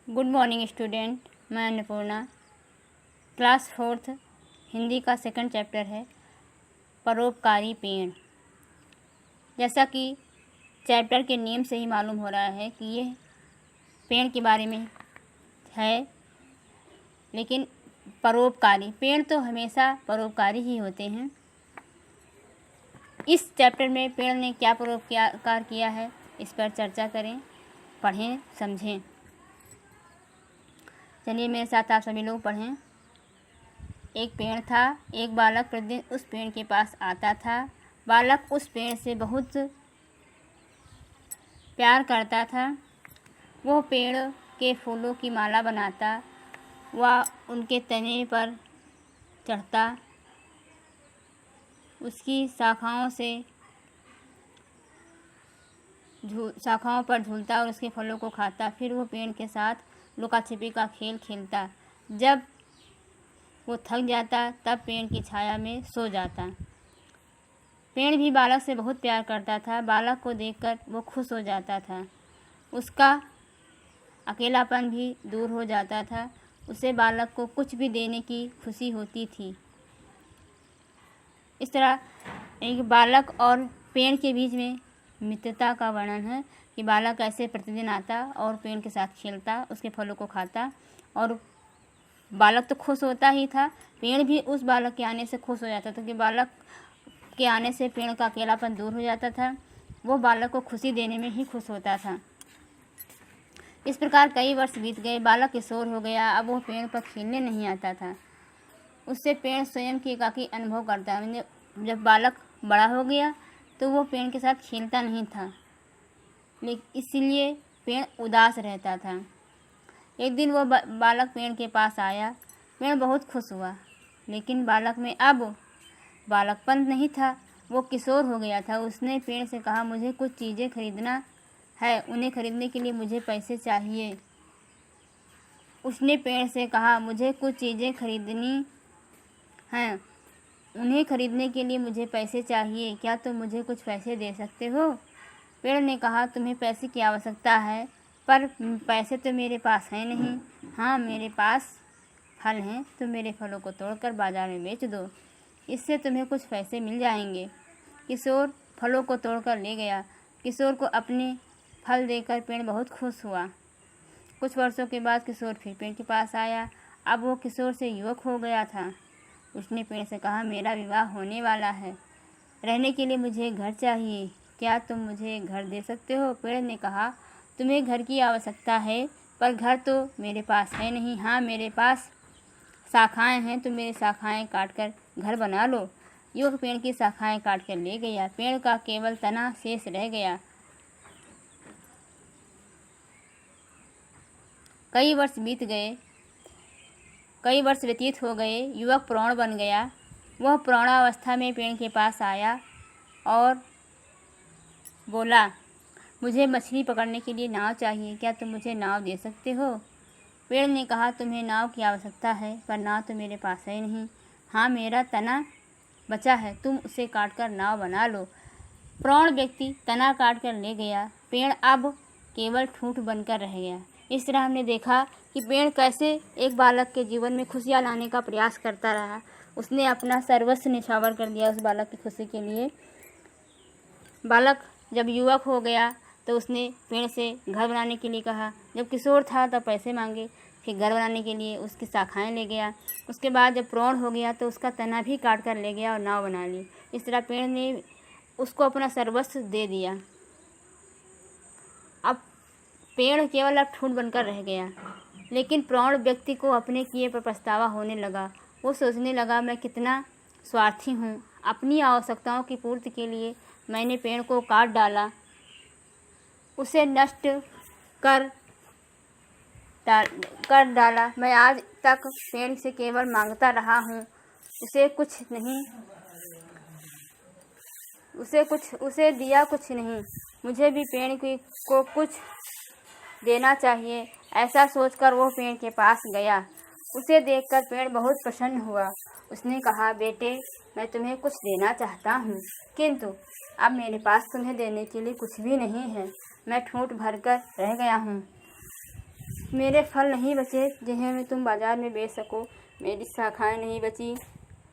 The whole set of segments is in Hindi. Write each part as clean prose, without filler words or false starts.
Good morning student. मैं अन्नपूर्णा, क्लास 4th हिंदी का सेकंड चैप्टर है परोपकारी पेड़। जैसा कि चैप्टर के नेम से ही मालूम हो रहा है कि ये पेड़ के बारे में है, लेकिन परोपकारी पेड़ तो हमेशा परोपकारी ही होते हैं। इस चैप्टर में पेड़ ने क्या परोपकार किया है, इस पर चर्चा करें, पढ़ें, समझें। चलिए मेरे साथ आप सभी लोग पढ़ें। एक पेड़ था, एक बालक प्रतिदिन उस पेड़ के पास आता था। बालक उस पेड़ से बहुत प्यार करता था। वह पेड़ के फूलों की माला बनाता, वह उनके तने पर चढ़ता, उसकी शाखाओं पर झूलता और उसके फलों को खाता। फिर वो पेड़ के साथ लुका छिपी का खेल खेलता। जब वो थक जाता तब पेड़ की छाया में सो जाता। पेड़ भी बालक से बहुत प्यार करता था। बालक को देखकर वो खुश हो जाता था। उसका अकेलापन भी दूर हो जाता था। उसे बालक को कुछ भी देने की खुशी होती थी। इस तरह एक बालक और पेड़ के बीच में मित्रता का वर्णन है कि बालक ऐसे प्रतिदिन आता और पेड़ के साथ खेलता, उसके फलों को खाता, और बालक तो खुश होता ही था, पेड़ भी उस बालक के आने से खुश हो जाता था कि बालक के आने से पेड़ का अकेलापन दूर हो जाता था। वो बालक को खुशी देने में ही खुश होता था। इस प्रकार कई वर्ष बीत गए। बालक किशोर हो गया। अब वो पेड़ पर खेलने नहीं आता था। उससे पेड़ स्वयं की एकाकी अनुभव करता। जब बालक बड़ा हो गया तो वो पेड़ के साथ खेलता नहीं था, लेकिन इसलिए पेड़ उदास रहता था। एक दिन वो बालक पेड़ के पास आया। पेड़ बहुत खुश हुआ, लेकिन बालक में अब बालकपन नहीं था, वो किशोर हो गया था। उसने पेड़ से कहा, मुझे कुछ चीज़ें खरीदना है, उन्हें खरीदने के लिए मुझे पैसे चाहिए। उसने पेड़ से कहा, मुझे कुछ चीज़ें खरीदनी हैं, उन्हें खरीदने के लिए मुझे पैसे चाहिए, क्या तुम मुझे कुछ पैसे दे सकते हो? पेड़ ने कहा, तुम्हें पैसे की आवश्यकता है, पर पैसे तो मेरे पास हैं नहीं। हाँ, मेरे पास फल हैं, तुम मेरे फलों को तोड़कर बाजार में बेच दो, इससे तुम्हें कुछ पैसे मिल जाएंगे। किशोर फलों को तोड़कर ले गया। किशोर को अपने फल देकर पेड़ बहुत खुश हुआ। कुछ वर्षों के बाद किशोर फिर पेड़ के पास आया। अब वो किशोर से युवक हो गया था। उसने पेड़ से कहा, मेरा विवाह होने वाला है, रहने के लिए मुझे घर चाहिए, क्या तुम मुझे घर दे सकते हो? पेड़ ने कहा, तुम्हें घर की आवश्यकता है, पर घर तो मेरे पास है नहीं। हाँ, मेरे पास शाखाएं हैं, तुम मेरी शाखाएं काटकर घर बना लो। युवक पेड़ की शाखाएं काट कर ले गया। पेड़ का केवल तना शेष रह गया। कई वर्ष व्यतीत हो गए। युवक प्रौढ़ बन गया। वह प्रौढ़ावस्था में पेड़ के पास आया और बोला, मुझे मछली पकड़ने के लिए नाव चाहिए, क्या तुम मुझे नाव दे सकते हो? पेड़ ने कहा, तुम्हें नाव की आवश्यकता है, पर नाव तो मेरे पास है नहीं। हाँ, मेरा तना बचा है, तुम उसे काटकर नाव बना लो। प्रौढ़ व्यक्ति तना काट कर ले गया। पेड़ अब केवल ठूंठ बनकर रह गया। इस तरह हमने देखा कि पेड़ कैसे एक बालक के जीवन में खुशियाँ लाने का प्रयास करता रहा। उसने अपना सर्वस्व निछावर कर दिया उस बालक की खुशी के लिए। बालक जब युवक हो गया तो उसने पेड़ से घर बनाने के लिए कहा। जब किशोर था तब पैसे मांगे, फिर घर बनाने के लिए उसकी शाखाएं ले गया। उसके बाद जब प्रौढ़ हो गया तो उसका तना भी काट कर ले गया और नाव बना ली। इस तरह पेड़ ने उसको अपना सर्वस्व दे दिया। अब पेड़ केवल अब ठूंठ बनकर रह गया। लेकिन प्रौढ़ व्यक्ति को अपने किए पर पछतावा होने लगा। वो सोचने लगा, मैं कितना स्वार्थी हूँ। अपनी आवश्यकताओं की पूर्ति के लिए मैंने पेड़ को काट डाला, उसे नष्ट कर डाला। मैं आज तक पेड़ से केवल मांगता रहा हूँ, उसे दिया कुछ नहीं। मुझे भी पेड़ को कुछ देना चाहिए। ऐसा सोचकर वो पेड़ के पास गया। उसे देखकर पेड़ बहुत प्रसन्न हुआ। उसने कहा, बेटे, मैं तुम्हें कुछ देना चाहता हूँ, किंतु अब मेरे पास तुम्हें देने के लिए कुछ भी नहीं है। मैं ठूंठ भरकर रह गया हूँ। मेरे फल नहीं बचे जिन्हें मैं तुम बाजार में बेच सको, मेरी शाखाएं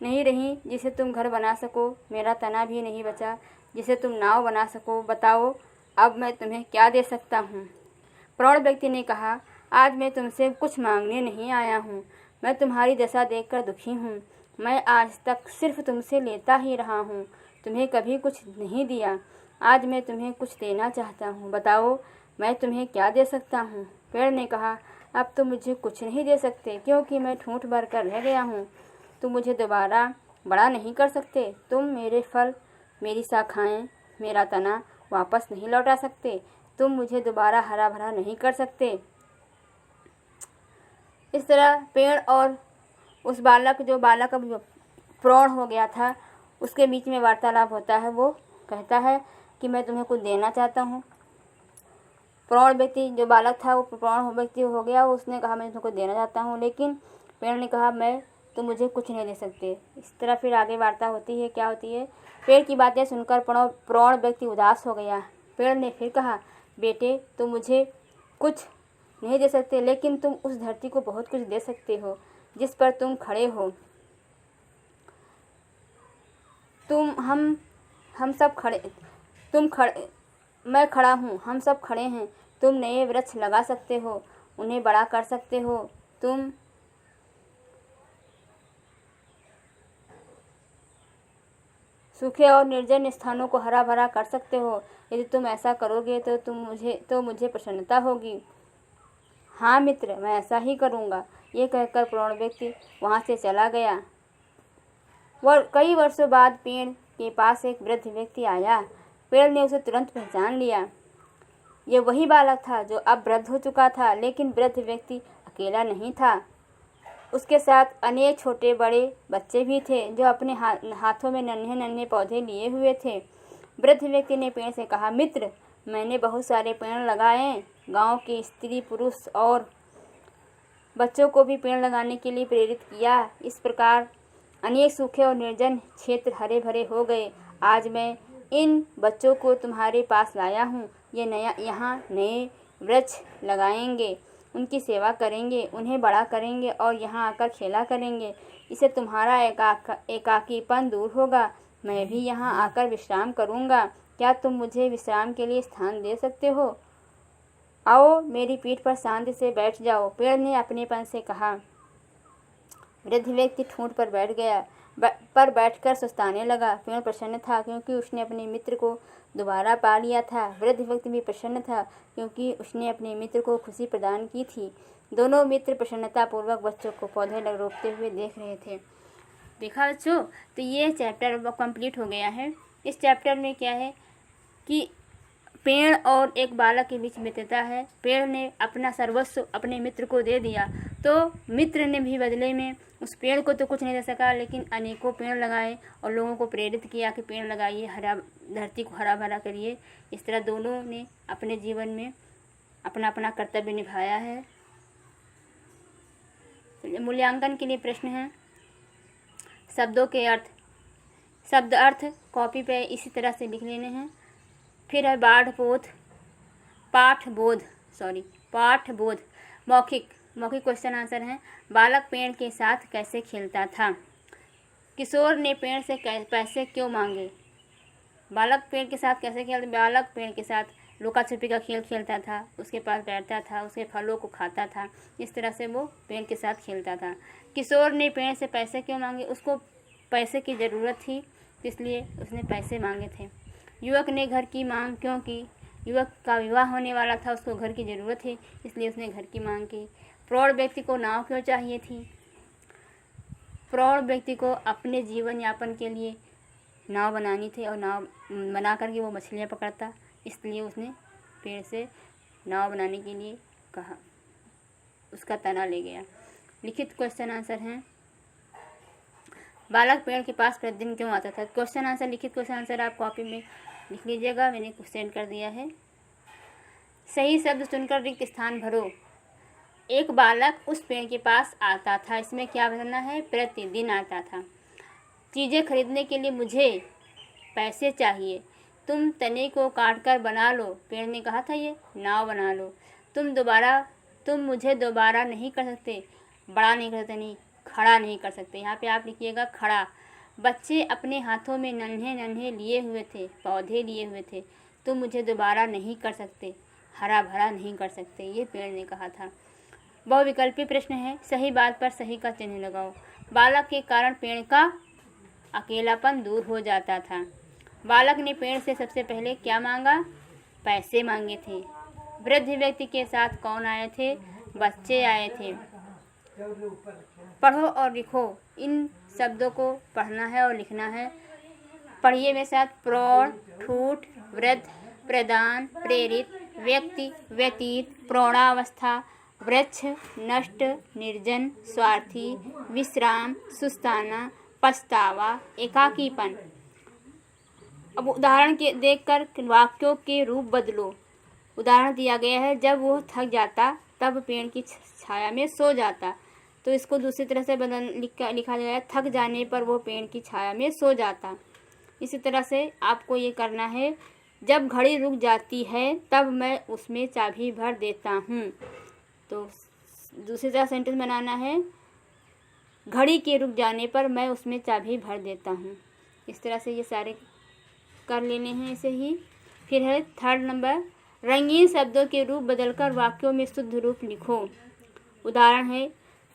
नहीं रहीं जिसे तुम घर बना सको, मेरा तना भी नहीं बचा जिसे तुम नाव बना सको। बताओ अब मैं तुम्हें क्या दे सकता हूँ। प्रौढ़ व्यक्ति ने कहा, आज मैं तुमसे कुछ मांगने नहीं आया हूँ, मैं तुम्हारी दशा देखकर दुखी हूँ। मैं आज तक सिर्फ तुमसे लेता ही रहा हूँ, तुम्हें कभी कुछ नहीं दिया। आज मैं तुम्हें कुछ देना चाहता हूँ, बताओ मैं तुम्हें क्या दे सकता हूँ। पेड़ ने कहा, अब तुम मुझे कुछ नहीं दे सकते क्योंकि मैं ठूंठ भर कर रह गया हूँ। तुम मुझे दोबारा बड़ा नहीं कर सकते, तुम मेरे फल, मेरी शाखाएं, मेरा तना वापस नहीं लौटा सकते, तुम मुझे दोबारा हरा भरा नहीं कर सकते। इस तरह पेड़ और उस बालक, जो बालक अब प्रौढ़ हो गया था, उसके बीच में वार्तालाप होता है। वो कहता है कि मैं तुम्हें कुछ देना चाहता हूँ। प्रौढ़ व्यक्ति, जो बालक था वो प्रौढ़ व्यक्ति हो गया, उसने कहा मैं तुम्हें कुछ देना चाहता हूँ, लेकिन पेड़ ने कहा तुम मुझे कुछ नहीं दे सकते। इस तरह फिर आगे वार्ता होती है। क्या होती है? पेड़ की बातें सुनकर प्रौढ़ व्यक्ति उदास हो गया। पेड़ ने फिर कहा, बेटे तुम मुझे कुछ नहीं दे सकते, लेकिन तुम उस धरती को बहुत कुछ दे सकते हो जिस पर तुम खड़े हो। हम सब खड़े, तुम खड़े, मैं खड़ा हूँ, हम सब खड़े हैं। तुम नए वृक्ष लगा सकते हो, उन्हें बड़ा कर सकते हो, तुम सूखे और निर्जन स्थानों को हरा भरा कर सकते हो। यदि तुम ऐसा करोगे तो मुझे प्रसन्नता होगी। हाँ मित्र, मैं ऐसा ही करूँगा। ये कहकर प्रौढ़ व्यक्ति वहाँ से चला गया। कई वर्षों बाद पेड़ के पास एक वृद्ध व्यक्ति आया। पेड़ ने उसे तुरंत पहचान लिया। ये वही बालक था जो अब वृद्ध हो चुका था, लेकिन वृद्ध व्यक्ति अकेला नहीं था। उसके साथ अनेक छोटे बड़े बच्चे भी थे जो अपने हाथों में नन्हे नन्हे पौधे लिए हुए थे। वृद्ध व्यक्ति ने पेड़ से कहा, मित्र, मैंने बहुत सारे पेड़ लगाए। गांव के स्त्री पुरुष और बच्चों को भी पेड़ लगाने के लिए प्रेरित किया। इस प्रकार अनेक सूखे और निर्जन क्षेत्र हरे भरे हो गए। आज मैं इन बच्चों को तुम्हारे पास लाया हूँ। ये यहाँ नए वृक्ष लगाएंगे, उनकी सेवा करेंगे, उन्हें बड़ा करेंगे और यहाँ आकर खेला करेंगे। इससे तुम्हारा एकाकीपन दूर होगा। मैं भी यहाँ आकर विश्राम करूँगा। क्या तुम मुझे विश्राम के लिए स्थान दे सकते हो? आओ मेरी पीठ पर शांति से बैठ जाओ, पेड़ ने अपनेपन से कहा। वृद्ध व्यक्ति ठूंठ पर बैठ गया, पर बैठकर सुस्ताने लगा। पेड़ प्रसन्न था क्योंकि उसने अपने मित्र को दोबारा पा लिया था। वृद्ध व्यक्ति भी प्रसन्न था क्योंकि उसने अपने मित्र को खुशी प्रदान की थी। दोनों मित्र प्रसन्नतापूर्वक बच्चों को पौधे रोपते हुए देख रहे थे। देखा बच्चों, तो ये चैप्टर कंप्लीट हो गया है। इस चैप्टर में क्या है कि पेड़ और एक बालक के बीच मित्रता है। पेड़ ने अपना सर्वस्व अपने मित्र को दे दिया, तो मित्र ने भी बदले में उस पेड़ को तो कुछ नहीं दे सका, लेकिन अनेकों पेड़ लगाए और लोगों को प्रेरित किया कि पेड़ लगाइए, धरती को हरा भरा करिए। इस तरह दोनों ने अपने जीवन में अपना अपना कर्तव्य निभाया है। मूल्यांकन के लिए प्रश्न है, शब्दों के अर्थ, शब्द अर्थ कॉपी पे इसी तरह से लिख लेने हैं। फिर है पाठबोध। मौखिक क्वेश्चन आंसर है। बालक पेड़ के साथ कैसे खेलता था? किशोर ने पेड़ से पैसे क्यों मांगे? बालक पेड़ के साथ कैसे खेलता? बालक पेड़ के साथ लुका छुपी का खेल खेलता था, उसके पास बैठता था, उसके फलों को खाता था। इस तरह से वो पेड़ के साथ खेलता था। किशोर ने पेड़ से पैसे क्यों मांगे? उसको पैसे की ज़रूरत थी, इसलिए उसने पैसे मांगे थे। युवक ने घर की मांग क्यों की? युवक का विवाह होने वाला था, उसको घर की ज़रूरत थी, इसलिए उसने घर की मांग की। प्रौढ़ व्यक्ति को नाव क्यों चाहिए थी? प्रौढ़ व्यक्ति को अपने जीवन यापन के लिए नाव बनानी थी और नाव बना करके वो मछलियाँ पकड़ता, इसलिए उसने पेड़ से नाव बनाने के लिए कहा, उसका तना ले गया। लिखित क्वेश्चन आंसर हैं। बालक पेड़ के पास प्रतिदिन क्यों आता था? क्वेश्चन आंसर, लिखित क्वेश्चन आंसर आप कॉपी में लिख लीजिएगा, मैंने कुछ सेंड कर दिया है। सही शब्द चुनकर रिक्त स्थान भरो। एक बालक उस पेड़ के पास आता था, इसमें क्या भरना है? प्रतिदिन आता था। चीज़ें खरीदने के लिए मुझे पैसे चाहिए। तुम तने को काट कर बना लो, पेड़ ने कहा था ये नाव बना लो। तुम मुझे दोबारा नहीं कर सकते, बड़ा नहीं कर सकते, नहीं खड़ा नहीं कर सकते। यहाँ पे आप लिखिएगा खड़ा। बच्चे अपने हाथों में नन्हे नन्हे लिए हुए थे, पौधे लिए हुए थे। तुम मुझे दोबारा नहीं कर सकते, हरा भरा नहीं कर सकते, ये पेड़ ने कहा था। बहुविकल्पी प्रश्न है, सही बात पर सही का चिन्ह लगाओ। बालक के कारण पेड़ का अकेलापन दूर हो जाता था। बालक ने पेड़ से सबसे पहले क्या मांगा? पैसे मांगे थे। वृद्ध व्यक्ति के साथ कौन आए थे? बच्चे आए थे। पढ़ो और लिखो, इन शब्दों को पढ़ना है और लिखना है। पढ़िए मेरे साथ। प्रौढ़, फूट, वृद्ध, प्रदान, प्रेरित, व्यक्ति, व्यतीत, प्रौढ़ावस्था, वृक्ष, नष्ट, निर्जन, स्वार्थी, विश्राम, सुस्ताना, पछतावा, एकाकीपन। अब उदाहरण के देखकर वाक्यों के रूप बदलो। उदाहरण दिया गया है, जब वो थक जाता तब पेड़ की छाया में सो जाता। तो इसको दूसरी तरह से लिखा गया है, थक जाने पर वो पेड़ की छाया में सो जाता। इसी तरह से आपको ये करना है, जब घड़ी रुक जाती है तब मैं उसमें चाबी भर देता हूँ। तो दूसरी तरह सेंटेंस बनाना है, घड़ी के रुक जाने पर मैं उसमें चाबी भर देता हूँ। इस तरह से ये सारे कर लेने हैं ऐसे ही। फिर है थर्ड नंबर, रंगीन शब्दों के रूप बदलकर वाक्यों में शुद्ध रूप लिखो। उदाहरण है,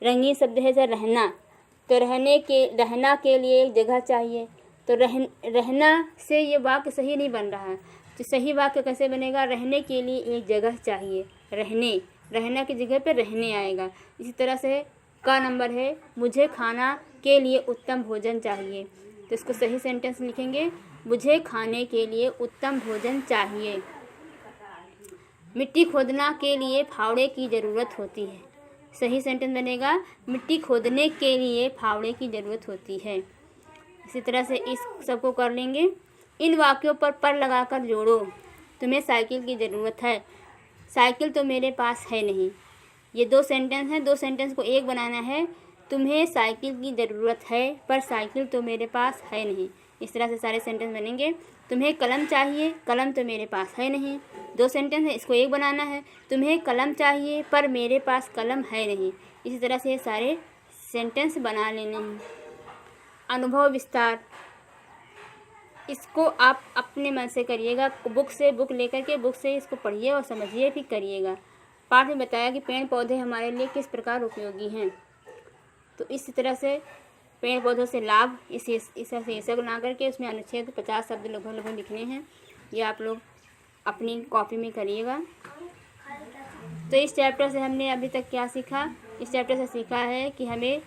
रंगीन शब्द है जैसे रहना। तो रहना के लिए एक जगह चाहिए। तो रहना से ये वाक्य सही नहीं बन रहा है। तो सही वाक्य कैसे बनेगा? रहने के लिए एक जगह चाहिए। रहना की जगह पे रहने आएगा। इसी तरह से का नंबर है, मुझे खाना के लिए उत्तम भोजन चाहिए। तो इसको सही सेंटेंस लिखेंगे, मुझे खाने के लिए उत्तम भोजन चाहिए। मिट्टी खोदना के लिए फावड़े की ज़रूरत होती है। सही सेंटेंस बनेगा, मिट्टी खोदने के लिए फावड़े की ज़रूरत होती है। इसी तरह से इस सबको कर लेंगे। इन वाक्यों पर लगाकर जोड़ो। तुम्हें साइकिल की ज़रूरत है, साइकिल तो मेरे पास है नहीं। ये दो सेंटेंस हैं, दो सेंटेंस को एक बनाना है। तुम्हें साइकिल की ज़रूरत है पर साइकिल तो मेरे पास है नहीं। इस तरह से सारे सेंटेंस बनेंगे। तुम्हें कलम चाहिए, कलम तो मेरे पास है नहीं। दो सेंटेंस है, इसको एक बनाना है। तुम्हें कलम चाहिए पर मेरे पास कलम है नहीं। इसी तरह से ये सारे सेंटेंस बना लेने हैं। अनुभव विस्तार, इसको आप अपने मन से करिएगा। बुक लेकर के बुक से इसको पढ़िए और समझिए, फिर करिएगा। पाठ में बताया कि पेड़ पौधे हमारे लिए किस प्रकार उपयोगी हैं। तो इस तरह से पेड़ पौधों से लाभ, इसे शीर्षक बना करके उसमें अनुच्छेद 50 शब्द लगभग लिखने हैं। ये आप लोग अपनी कॉपी में करिएगा। तो इस चैप्टर से हमने अभी तक क्या सीखा? इस चैप्टर से सीखा है कि हमें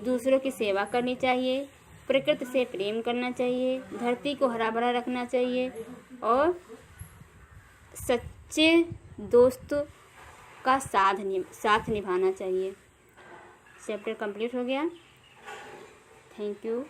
दूसरों की सेवा करनी चाहिए, प्रकृति से प्रेम करना चाहिए, धरती को हरा भरा रखना चाहिए और सच्चे दोस्त का साथ निभाना चाहिए। चैप्टर कंप्लीट हो गया। Thank you.